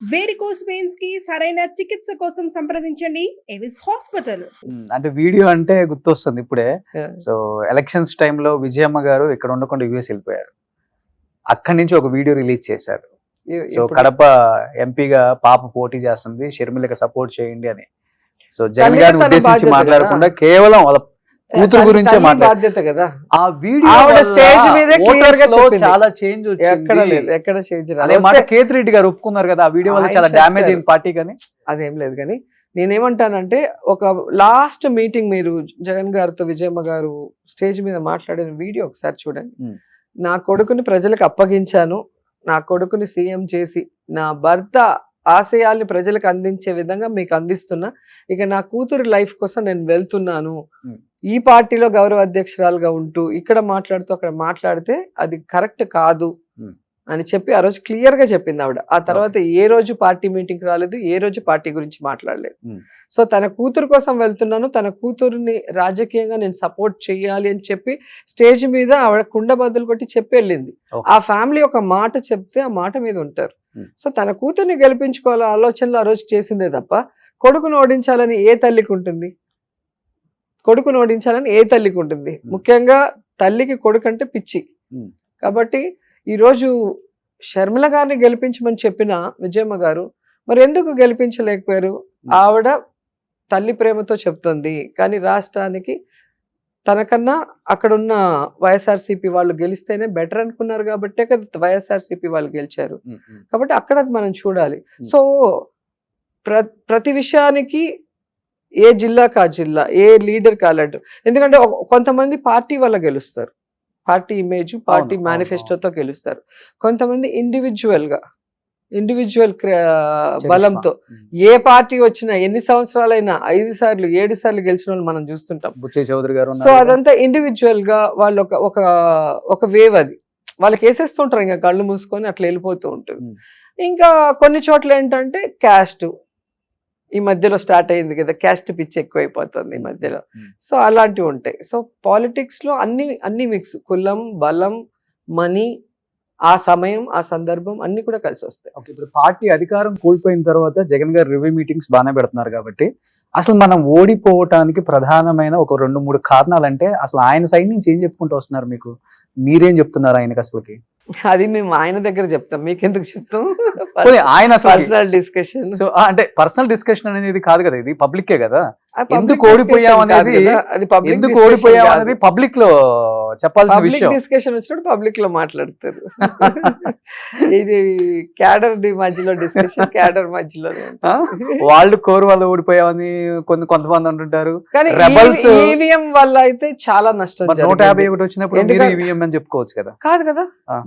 Varicose veins కి సరైన చికిత్స కోసం సంప్రదించండి ఎవిస్ హాస్పిటల్. అంటే వీడియో అంటే గుర్తొస్తుంది ఇప్పుడే. సో ఎలక్షన్స్ టైంలో విజయమ్మ గారు ఇక్కడ ఉండకుండా యుఎస్ వెళ్ళిపోయారు. అక్కడి నుంచి ఒక వీడియో రిలీజ్ చేశారు. సో కడప ఎంపీగా పాప పోటీ చేస్తుంది, షర్మిలకి సపోర్ట్ చేయండి అని. సో జగన్ గారిని ఉద్దేశించి మాట్లాడకుండా కేవలం వాళ్ళ కూతురు గురించే బాధ్యత కదా. ఆ వీడియో స్టేజ్ మీద చాలా చేంజ్ ఎక్కడ చేంజ్ అదే మాట కేతిరెడ్డి గారు ఒప్పుకున్నారు కదా, ఆ వీడియో వల్ల చాలా డ్యామేజ్ అయింది పార్టీ. కానీ అదేం లేదు. కానీ నేనేమంటానంటే ఒక లాస్ట్ మీటింగ్ మీరు జగన్ గారితో విజయమ్మ గారు స్టేజ్ మీద మాట్లాడిన వీడియో ఒకసారి చూడండి. నా కొడుకుని ప్రజలకు అప్పగించాను, నా కొడుకుని సీఎం చేసి నా భర్త ఆశయాల్ని ప్రజలకు అందించే విధంగా మీకు అందిస్తున్నా, ఇక నా కూతురు లైఫ్ కోసం నేను వెళ్తున్నాను, ఈ పార్టీలో గౌరవ అధ్యక్షురాలుగా ఉంటూ ఇక్కడ మాట్లాడుతూ అక్కడ మాట్లాడితే అది కరెక్ట్ కాదు అని చెప్పి ఆ రోజు క్లియర్ గా చెప్పింది ఆవిడ. ఆ తర్వాత ఏ రోజు పార్టీ మీటింగ్ రాలేదు, ఏ రోజు పార్టీ గురించి మాట్లాడలేదు. సో తన కూతురు కోసం వెళ్తున్నాను, తన కూతురుని రాజకీయంగా నేను సపోర్ట్ చేయాలి అని చెప్పి స్టేజ్ మీద ఆవిడ కుండ బదులు కొట్టి చెప్పి వెళ్ళింది. ఆ ఫ్యామిలీ ఒక మాట చెప్తే ఆ మాట మీద ఉంటారు. సో తన కూతుర్ని గెలిపించుకోవాల ఆలోచనలో ఆ రోజు చేసిందే తప్ప కొడుకును ఓడించాలని ఏ తల్లికి ఉంటుంది? కొడుకును ఓడించాలని ఏ తల్లికి ఉంటుంది? ముఖ్యంగా తల్లికి కొడుకు అంటే పిచ్చి. కాబట్టి ఈరోజు షర్మిల గారిని గెలిపించమని చెప్పిన విజయమ్మ గారు మరి ఎందుకు గెలిపించలేకపోయారు? ఆవిడ తల్లి ప్రేమతో చెప్తుంది, కానీ రాష్ట్రానికి తనకన్నా అక్కడున్న వైఎస్ఆర్సీపీ వాళ్ళు గెలిస్తేనే బెటర్ అనుకున్నారు కాబట్టే కదా వైఎస్ఆర్సీపీ వాళ్ళు గెలిచారు. కాబట్టి అక్కడ మనం చూడాలి. సో ప్రతి విషయానికి ఏ జిల్లాకు ఆ జిల్లా, ఏ లీడర్ కాలడు. ఎందుకంటే కొంతమంది పార్టీ వల్ల గెలుస్తారు, పార్టీ ఇమేజ్, పార్టీ మేనిఫెస్టోతో గెలుస్తారు. కొంతమంది ఇండివిజువల్ బలంతో ఏ పార్టీ వచ్చినా ఎన్ని సంవత్సరాలైనా 5 సార్లు 7 సార్లు గెలిచిన వాళ్ళు మనం చూస్తుంటాం. చౌదరి గారు. సో అదంతా ఇండివిజువల్ గా వాళ్ళు ఒక వేవ్, అది వాళ్ళకి వేసేస్తుంటారు, ఇంకా కళ్ళు మూసుకొని అట్లా వెళ్ళిపోతూ ఉంటుంది. ఇంకా కొన్ని చోట్ల ఏంటంటే క్యాస్ట్ ఈ మధ్యలో స్టార్ట్ అయింది కదా, క్యాస్ట్ పిచ్చి ఎక్కువైపోతుంది ఈ మధ్యలో. సో అలాంటివి ఉంటాయి. సో పాలిటిక్స్ లో అన్ని మిక్స్, కులం, బలం, మనీ, ఆ సమయం, ఆ సందర్భం అన్ని కూడా కలిసి వస్తాయి. ఇప్పుడు పార్టీ అధికారం కోల్పోయిన తర్వాత జగన్ గారు రివ్యూ మీటింగ్స్ బాగానే పెడుతున్నారు కాబట్టి అసలు మనం ఓడిపోవటానికి ప్రధానమైన ఒక 2-3 కారణాలు అంటే అసలు ఆయన సైడ్ నుంచి ఏం చెప్పుకుంటూ వస్తున్నారు? మీరేం చెప్తున్నారు ఆయనకి? అసలుకి అది మేము ఆయన దగ్గర చెప్తాం, మీకెందుకు చెప్తాం? ఆయన పర్సనల్ డిస్కషన్. సో అంటే పర్సనల్ డిస్కషన్ అనేది కాదు కదా, ఇది పబ్లికే కదా. ఎందుకు ఓడిపోయాం అనేది పబ్లిక్ లో చెప్పాల్సిన విషయం. డిస్కషన్ వచ్చినప్పుడు పబ్లిక్ లో మాట్లాడతారు. ఇది క్యాడర్ మధ్యలో డిస్కషన్, క్యాడర్ మధ్యలో వాళ్ళు కోరు వాళ్ళు ఓడిపోయామని కొంతమంది అంటుంటారు. కానీ ఈవీఎం వల్ల అయితే చాలా నష్టం. 151 వచ్చినప్పుడు ఈవీఎం అని చెప్పుకోవచ్చు కదా. కాదు కదా,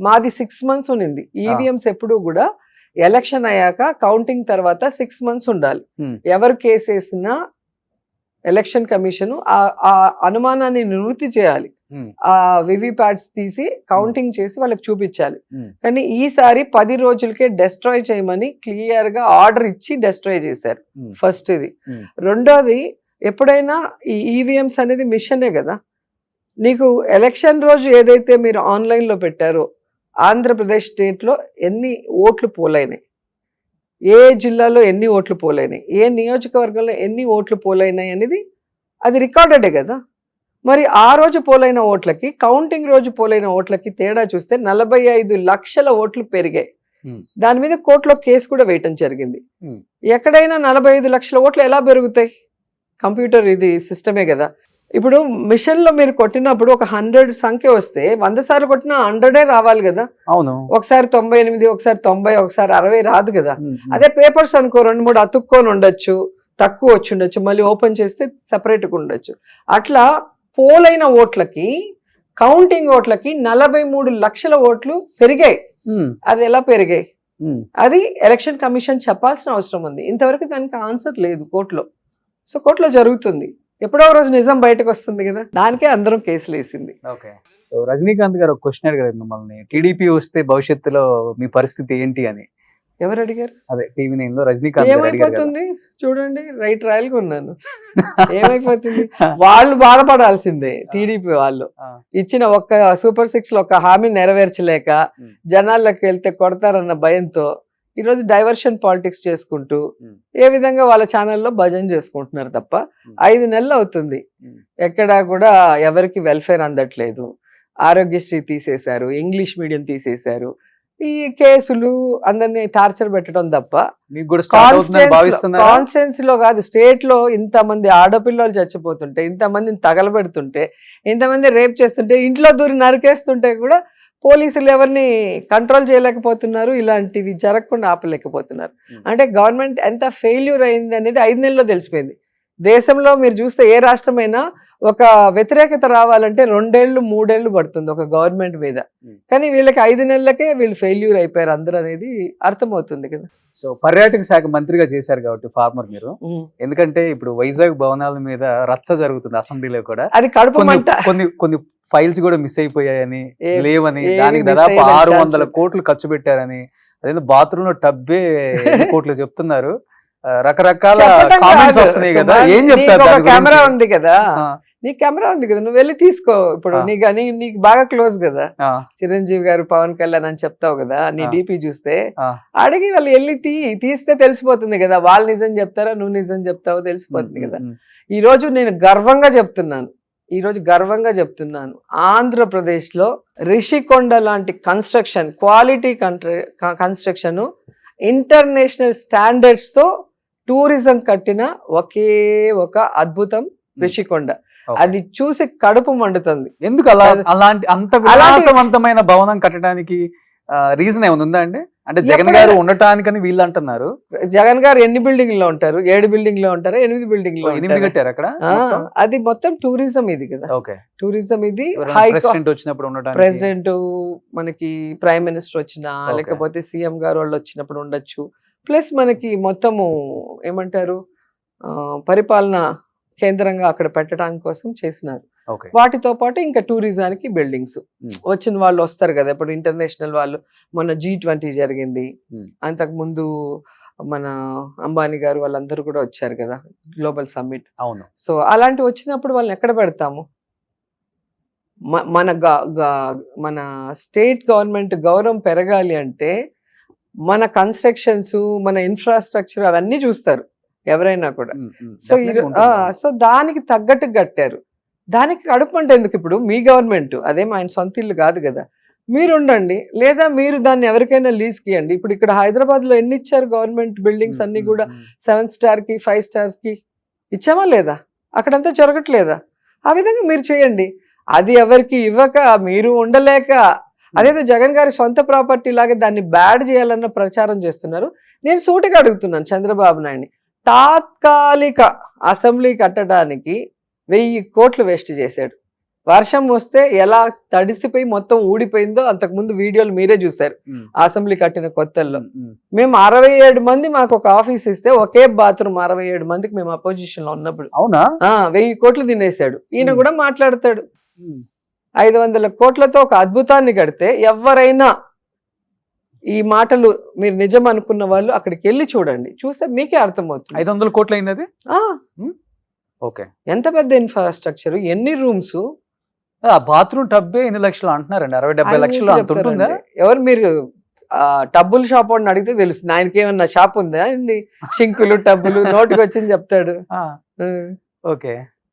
మాది 6 months ఉన్నింది. ఈవీఎంస్ ఎప్పుడు కూడా ఎలక్షన్ అయ్యాక కౌంటింగ్ తర్వాత 6 months ఉండాలి. ఎవరు కేసు వేసినా ఎలక్షన్ కమిషన్ ఆ అనుమానాన్ని నివృత్తి చేయాలి. ఆ వివిప్యాట్స్ తీసి కౌంటింగ్ చేసి వాళ్ళకి చూపించాలి. కానీ ఈసారి 10 రోజులకే డెస్ట్రాయ్ చేయమని క్లియర్ గా ఆర్డర్ ఇచ్చి డెస్ట్రాయ్ చేశారు. ఫస్ట్ ఇది. రెండోది, ఎప్పుడైనా ఈ ఈవీఎంస్ అనేది మిషనే కదా. నీకు ఎలక్షన్ రోజు ఏదైతే మీరు ఆన్లైన్ లో పెట్టారో, ఆంధ్రప్రదేశ్ స్టేట్ లో ఎన్ని ఓట్లు పోలైనాయి, ఏ జిల్లాలో ఎన్ని ఓట్లు పోలైనాయి, ఏ నియోజకవర్గంలో ఎన్ని ఓట్లు పోలైనాయి అనేది అది రికార్డెడే కదా. మరి ఆ రోజు పోలైన ఓట్లకి, కౌంటింగ్ రోజు పోలైన ఓట్లకి తేడా చూస్తే 45 లక్షల ఓట్లు పెరిగాయి. దాని మీద కోర్టులో కేసు కూడా వేయటం జరిగింది. ఎక్కడైనా 45 లక్షల ఓట్లు ఎలా పెరుగుతాయి? కంప్యూటర్ ఇది సిస్టమే కదా. ఇప్పుడు మిషన్ లో మీరు కొట్టినప్పుడు ఒక 100 సంఖ్య వస్తే 100 సార్లు కొట్టినా 100 రావాలి కదా. అవును. ఒకసారి 98, ఒకసారి 90, ఒకసారి 60 రాదు కదా. అదే పేపర్స్ అనుకో 2-3 అతుక్కొని ఉండొచ్చు, తక్కువ వచ్చి ఉండొచ్చు, మళ్ళీ ఓపెన్ చేస్తే సెపరేట్గా ఉండొచ్చు. అట్లా పోలైన ఓట్లకి, కౌంటింగ్ ఓట్లకి 43 లక్షల ఓట్లు పెరిగాయి. అది ఎలా పెరిగాయి? అది ఎలక్షన్ కమిషన్ చెప్పాల్సిన అవసరం ఉంది. ఇంతవరకు దానికి ఆన్సర్ లేదు కోర్టులో. సో కోర్టులో జరుగుతుంది, ఎప్పుడో రోజు నిజం బయటకు వస్తుంది కదా. దానికే అందరం కేసులు వేసింది. రజనీకాంత్ గారు ఒక క్వశ్చన్ అడిగారు మిమ్మల్ని, టీడీపీ వస్తే భవిష్యత్తులో మీ పరిస్థితి ఏంటి అని. ఎవరు అడిగారు? అదే టీవీ 9 లో రజనీకాంత్. ఏమైపోతుంది చూడండి, రైట్ రాయల్ గా ఉన్నాను. ఏమైపోతుంది? వాళ్ళు బాధపడాల్సిందే. టీడీపీ వాళ్ళు ఇచ్చిన ఒక్క సూపర్ 6 లో ఒక హామీ నెరవేర్చలేక జనాల్లోకి వెళ్తే కొడతారన్న భయంతో ఈరోజు డైవర్షన్ పాలిటిక్స్ చేసుకుంటూ Hmm. ఏ విధంగా వాళ్ళ ఛానల్లో భజన చేసుకుంటున్నారు తప్ప Hmm. 5 నెలలు అవుతుంది, Hmm. ఎక్కడా కూడా ఎవరికి వెల్ఫేర్ అందట్లేదు. ఆరోగ్యశ్రీ తీసేశారు, ఇంగ్లీష్ మీడియం తీసేశారు, ఈ కేసులు అందరినీ టార్చర్ పెట్టడం తప్ప మీకు కూడా స్టార్ట్ అవుతుందని భావిస్తున్నారా? కాన్స్టిట్యున్సీ లో కాదు, స్టేట్ లో ఇంతమంది ఆడపిల్లలు చచ్చిపోతుంటే, ఇంతమందిని తగలబెడుతుంటే, ఇంతమంది రేప్ చేస్తుంటే, ఇంట్లో దూరి నరికేస్తుంటే కూడా పోలీసులు ఎవరిని కంట్రోల్ చేయలేకపోతున్నారు, ఇలాంటివి జరగకుండా ఆపలేకపోతున్నారు. Hmm. అంటే గవర్నమెంట్ ఎంత ఫెయిల్యూర్ అయింది అనేది 5 నెలల్లో తెలిసిపోయింది. దేశంలో మీరు చూస్తే ఏ రాష్ట్రమైనా ఒక వ్యతిరేకత రావాలంటే 2 ఏళ్ళు 3 ఏళ్ళు పడుతుంది ఒక గవర్నమెంట్ మీద. Hmm. కానీ వీళ్ళకి 5 నెలలకే వీళ్ళు ఫెయిల్యూర్ అయిపోయారు అందరూ అనేది అర్థమవుతుంది కదా. సో పర్యాటక శాఖ మంత్రిగా చేశారు కాబట్టి ఫార్మర్ మీరు, ఎందుకంటే ఇప్పుడు వైజాగ్ భవనాల మీద రచ్చ జరుగుతుంది అసెంబ్లీలో కూడా. అది కడుపు కొన్ని మంట. కొన్ని ఫైల్స్ కూడా మిస్ అయిపోయాయని, ఏ- లేవని, ఏవి దానికి miss దాదాపు అయ్యే 600 chance కోట్లు ఖర్చు పెట్టారని, అదేదో బాత్రూమ్ లో టబ్బే ఎన్ని కోట్లు చెప్తున్నారు. రకరకాల చెప్పడం కామెంట్స్ కాదు. వస్తున్నాయి కదా, సుమన్, ఏం చెప్తారు నీకు ఒక దాని కెమెరా గురించి? ఉంది కదా, ఆ, నీ కెమెరా ఉంది కదా, నువ్వు వెళ్ళి తీసుకో. ఇప్పుడు ఆ. నీకు బాగా క్లోజ్ కదా ఆ, చిరంజీవి గారు, పవన్ కళ్యాణ్ అని చెప్తావు కదా, నీ ఆ. డీపీ చూస్తే ఆ. అడిగి వాళ్ళు వెళ్ళి తీస్తే తెలిసిపోతుంది కదా, వాళ్ళు నిజం చెప్తారా నువ్వు నిజం చెప్తావో తెలిసిపోతుంది కదా. ఈ రోజు నేను గర్వంగా చెప్తున్నాను, ఆంధ్రప్రదేశ్ లో రిషికొండ లాంటి construction, quality construction, international standards తో టూరిజం కట్టిన ఒకే ఒక అద్భుతం రిషికొండ. Okay. అది చూసి కడుపు మండుతుంది. ఎందుకు అలా అలాంటి అంత విలాసవంతమైన భవనం కట్టడానికి రీజన్ ఏమైనా ఉందా అండి? అంటే జగన్ గారు ఉండటానికని వీళ్ళు అంటున్నారు. జగన్ గారు ఎన్ని బిల్డింగ్ లో ఉంటారు? 7 బిల్డింగ్ లో ఉంటారా? 8 బిల్డింగ్ లో 8 ఉంటారా? కట్టారు అక్కడ. అది మొత్తం టూరిజం ఇది కదా. ఓకే, టూరిజం ఇది. ప్రెసిడెంట్ వచ్చినప్పుడు ఉండటానికి, ప్రెసిడెంట్, మనకి ప్రైమ్ మినిస్టర్ వచ్చినా, Okay. లేకపోతే సీఎం గారు వాళ్ళు వచ్చినప్పుడు ఉండొచ్చు. ప్లస్ మనకి మొత్తము ఏమంటారు, పరిపాలన కేంద్రంగా అక్కడ పెట్టడానికి కోసం చేసినారు. ఓకే, వాటితో పాటు ఇంకా టూరిజానికి బిల్డింగ్స్. Hmm. వచ్చిన వాళ్ళు వస్తారు కదా, ఇప్పుడు ఇంటర్నేషనల్ వాళ్ళు, మొన్న G20 జరిగింది, Hmm. అంతకు ముందు మన అంబానీ గారు వాళ్ళందరూ కూడా వచ్చారు కదా, గ్లోబల్ సమ్మిట్. అవును. సో అలాంటివి వచ్చినప్పుడు వాళ్ళని ఎక్కడ పెడతాము? మన స్టేట్ గవర్నమెంట్ గౌరవం పెరగాలి అంటే మన కన్స్ట్రక్షన్స్, మన ఇన్ఫ్రాస్ట్రక్చర్ అవన్నీ చూస్తారు ఎవరైనా కూడా. సో సో దానికి తగ్గట్టు కట్టారు. దానికి కడుపు అంటే ఎందుకు? ఇప్పుడు మీ గవర్నమెంట్ అదేం ఆయన సొంత ఇల్లు కాదు కదా, మీరు ఉండండి, లేదా మీరు దాన్ని ఎవరికైనా లీజ్కి ఇవ్వండి. ఇప్పుడు ఇక్కడ హైదరాబాద్ లో ఎన్ని ఇచ్చారు గవర్నమెంట్ బిల్డింగ్స్ అన్ని కూడా? 7 స్టార్ కి 5 స్టార్స్ కి ఇచ్చామా లేదా? అక్కడంతా జరగట్లేదా? ఆ విధంగా మీరు చేయండి. అది ఎవరికి ఇవ్వక మీరు ఉండలేక, అదేదో జగన్ గారి సొంత ప్రాపర్టీ లాగా దాన్ని బ్యాడ్ చేయాలన్న ప్రచారం చేస్తున్నారు. నేను సూటిగా అడుగుతున్నాను చంద్రబాబు నాయుడిని, తాత్కాలిక అసెంబ్లీ కట్టడానికి 1000 కోట్లు వేస్ట్ చేశాడు. వర్షం వస్తే ఎలా తడిసిపోయి మొత్తం ఊడిపోయిందో అంతకుముందు వీడియోలు మీరే చూశారు. అసెంబ్లీ కట్టిన కొత్తల్లో మేము 67 మంది మాకు ఒక ఆఫీస్ ఇస్తే ఒకే బాత్రూమ్ 67 మందికి మేము అపోజిషన్ లో ఉన్నప్పుడు. అవునా? 1000 కోట్లు తినేశాడు. ఈయన కూడా మాట్లాడతాడు. 500 కోట్లతో ఒక అద్భుతాన్ని కడితే ఎవరైనా ఈ మాటలు మీరు నిజం అనుకున్న వాళ్ళు అక్కడికి వెళ్ళి చూడండి, చూస్తే మీకే అర్థమవుతుంది. 500 కోట్లు అయింది అది. ఓకే, ఎంత పెద్ద ఇన్ఫ్రాస్ట్రక్చర్, ఎన్ని రూమ్స్, ఆ బాత్రూమ్ టబ్బే 8 లక్షలు అంటున్నారండి. 60-70 లక్షలు అంత ఉంటుందా? ఎవరు మీరు టబ్బుల షాప్ వాడిని అడిగితే తెలుస్తుంది. ఆయనకి ఏమన్నా షాప్ ఉందా? షింకులు టబ్బులు నోటికి వచ్చింది చెప్తాడు. ఓకే,